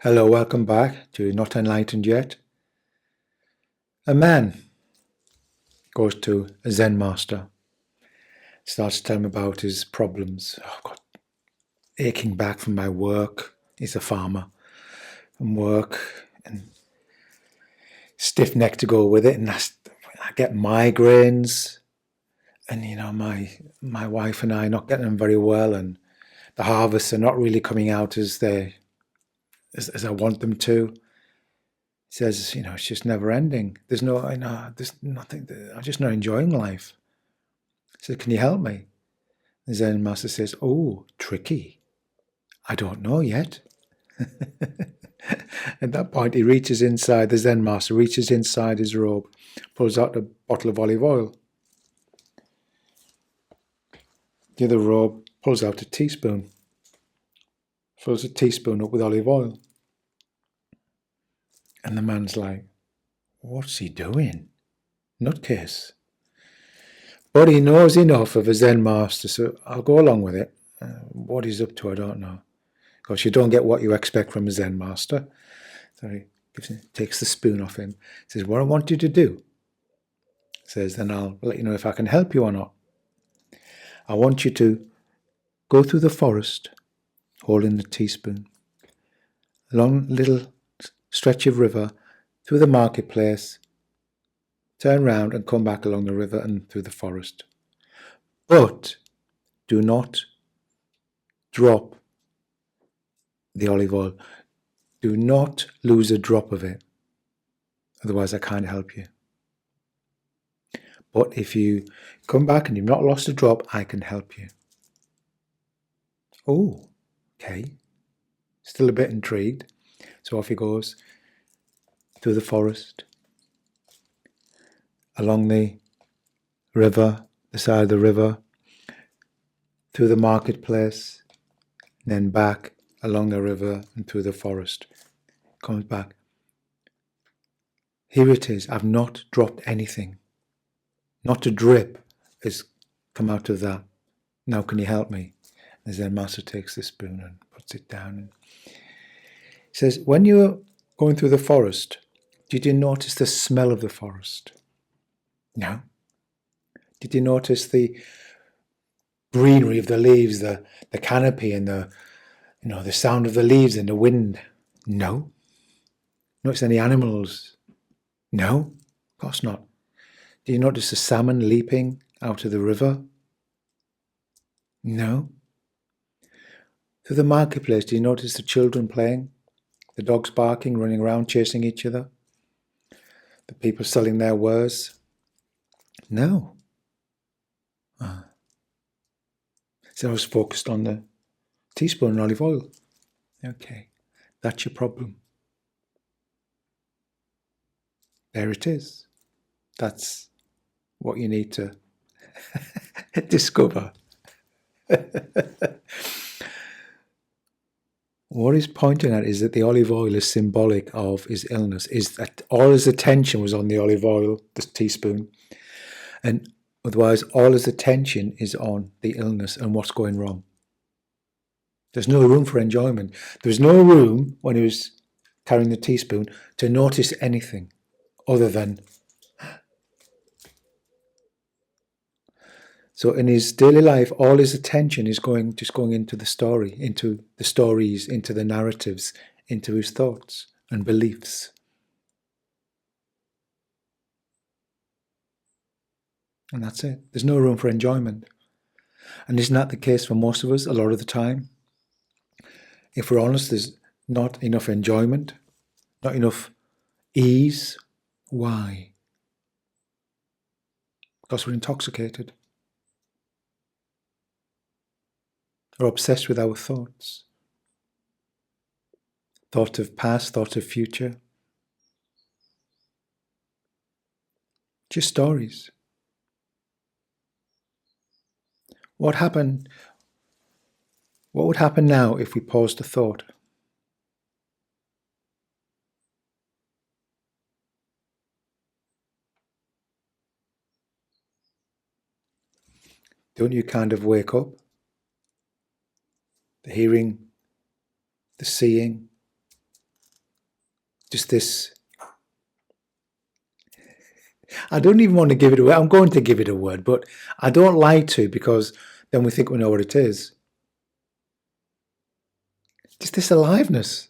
Hello, welcome back to Not Enlightened Yet. A man goes to a Zen master, starts to tell him about his problems. Oh, I've got aching back from my work. He's a farmer, from work, and stiff neck to go with it. And I get migraines, and my wife and I are not getting them very well, and the harvests are not really coming out as I want them to. He says, it's just never ending. There's nothing. I'm just not enjoying life. I said, can you help me? The Zen master says, oh, tricky. I don't know yet. At that point, the Zen master reaches inside his robe, pulls out a bottle of olive oil. The other robe pulls out a teaspoon, fills a teaspoon up with olive oil. And the man's like, what's he doing? Nutcase. But he knows enough of a Zen master, so I'll go along with it. What he's up to, I don't know. Because you don't get what you expect from a Zen master. So he takes the spoon off him, says, what I want you to do, says, then I'll let you know if I can help you or not. I want you to go through the forest, holding the teaspoon, along a little stretch of river, through the marketplace, turn round and come back along the river and through the forest. But do not drop the olive oil. Do not lose a drop of it. Otherwise, I can't help you. But if you come back and you've not lost a drop, I can help you. Oh, okay. Still a bit intrigued. So off he goes through the forest, along the river, the side of the river, through the marketplace, and then back along the river and through the forest. Comes back. Here it is. I've not dropped anything. Not a drip has come out of that. Now can you help me? The Zen master takes the spoon and puts it down. And he says, when you were going through the forest, did you notice the smell of the forest? No. Did you notice the greenery of the leaves, the canopy and the sound of the leaves and the wind? No. Notice any animals? No, of course not. Do you notice the salmon leaping out of the river? No. Through the marketplace, do you notice the children playing? The dogs barking, running around, chasing each other? The people selling their wares? No. So I was focused on the teaspoon and olive oil. Okay, that's your problem. There it is. That's what you need to discover. What he's pointing at is that the olive oil is symbolic of his illness, is that all his attention was on the olive oil, the teaspoon, and otherwise all his attention is on the illness and what's going wrong. There's no room for enjoyment. There was no room when he was carrying the teaspoon to notice anything other than. So in his daily life, all his attention is going into the story, into the stories, into the narratives, into his thoughts and beliefs. And that's it. There's no room for enjoyment. And isn't that the case for most of us a lot of the time? If we're honest, there's not enough enjoyment, not enough ease. Why? Because we're intoxicated. We're obsessed with our thoughts. Thought of past, thought of future. Just stories. What would happen now if we paused the thought? Don't you kind of wake up? The hearing, the seeing, just this. I don't even want to give it away. I'm going to give it a word, but I don't like to, because then we think we know what it is. Just this aliveness.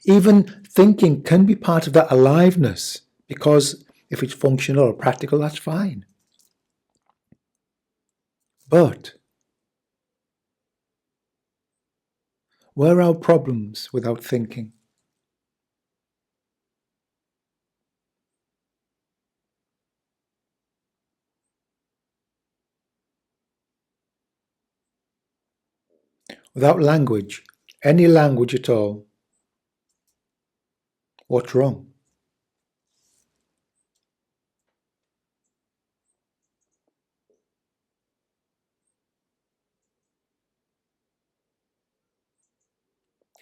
Even thinking can be part of that aliveness, because if it's functional or practical, that's fine. But where are our problems without thinking? Without language, any language at all, what's wrong?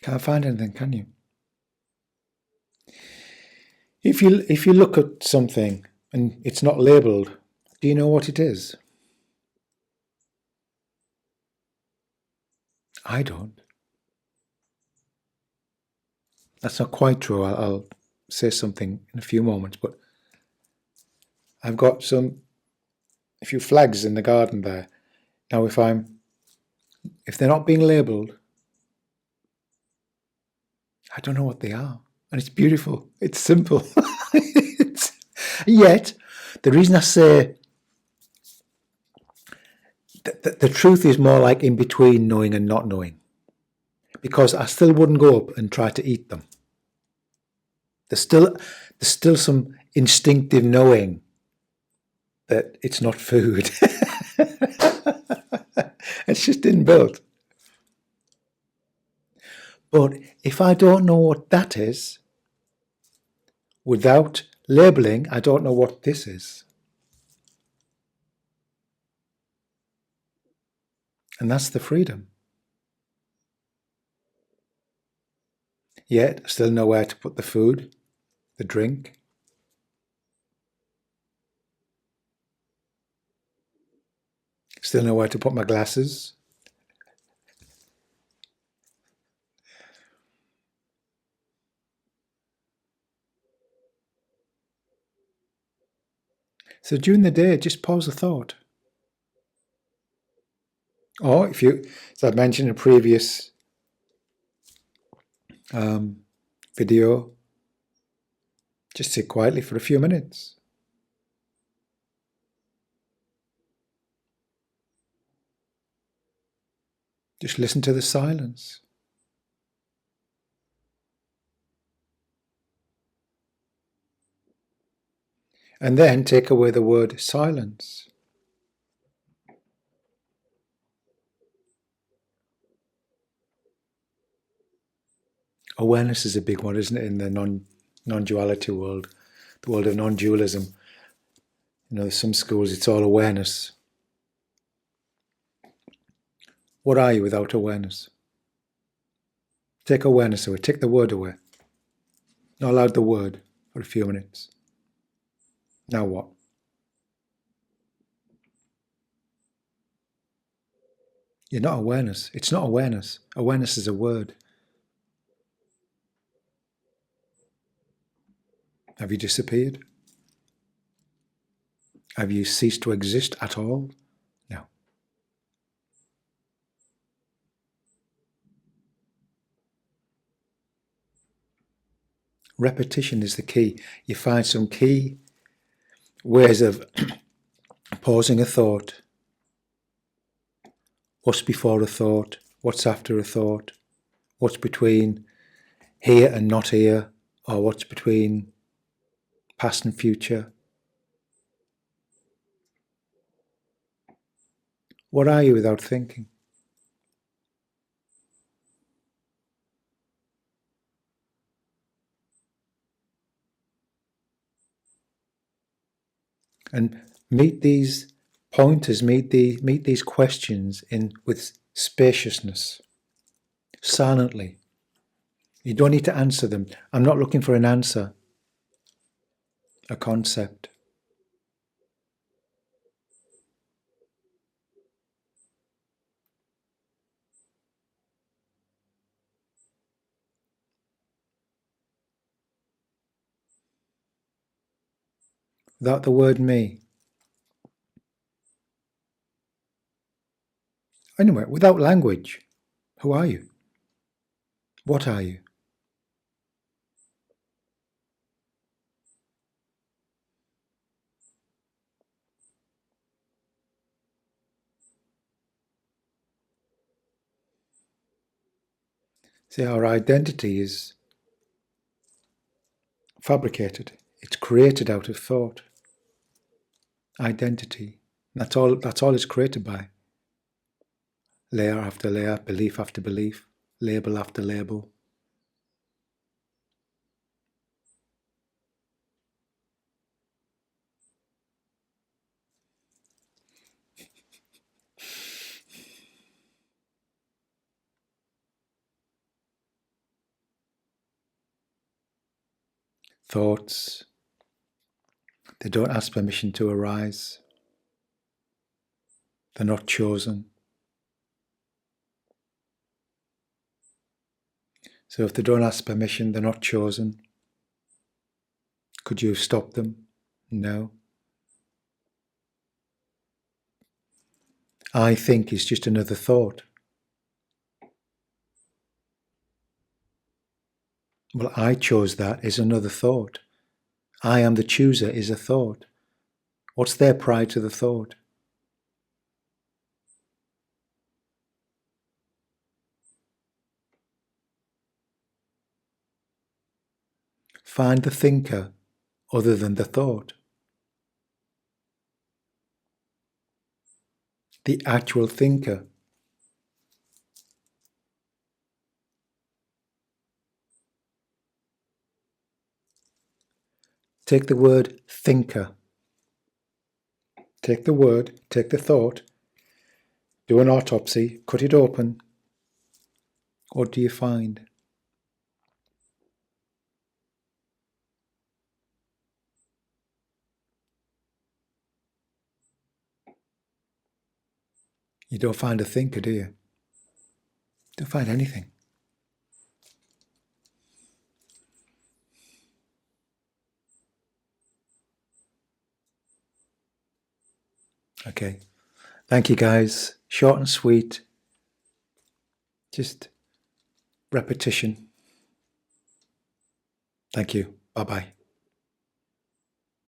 Can't find anything, can you? If you look at something and it's not labelled, do you know what it is? I don't. That's not quite true. I'll say something in a few moments, but I've got a few flags in the garden there. Now, if they're not being labelled, I don't know what they are, and it's beautiful. It's simple. Yet, the reason I say the truth is more like in between knowing and not knowing, because I still wouldn't go up and try to eat them. There's still some instinctive knowing that it's not food. It's just inbuilt. But if I don't know what that is, without labeling, I don't know what this is. And that's the freedom. Yet, I still know where to put the food, the drink. Still know where to put my glasses. So during the day, just pause a thought. Or as I mentioned in a previous video, just sit quietly for a few minutes. Just listen to the silence. And then take away the word silence. Awareness is a big one, isn't it, in the non-duality world, the world of non-dualism. Some schools, it's all awareness. What are you without awareness? Take awareness away. Take the word away. Not allowed the word for a few minutes. Now what? You're not awareness. It's not awareness. Awareness is a word. Have you disappeared? Have you ceased to exist at all? No. Repetition is the key. You find some key ways of pausing a thought. What's before a thought? What's after a thought? What's between here and not here? Or what's between past and future? What are you without thinking? And meet these pointers, meet these questions with spaciousness, silently. You don't need to answer them. I'm not looking for an answer, a concept. without the word me. Anyway, without language, who are you? What are you? See, our identity is fabricated. It's created out of thought. Identity. That's all it's created by. Layer after layer, belief after belief, label after label. Thoughts, they don't ask permission to arise. They're not chosen. So if they don't ask permission, they're not chosen. Could you stop them? No. I think is just another thought. Well, I chose that is another thought. I am the chooser is a thought. What's there prior to the thought? Find the thinker other than the thought. The actual thinker. Take the word thinker. Take the word, take the thought, do an autopsy, cut it open. What do you find? You don't find a thinker, do you? Don't find anything. Okay. Thank you, guys. Short and sweet. Just repetition. Thank you. Bye-bye.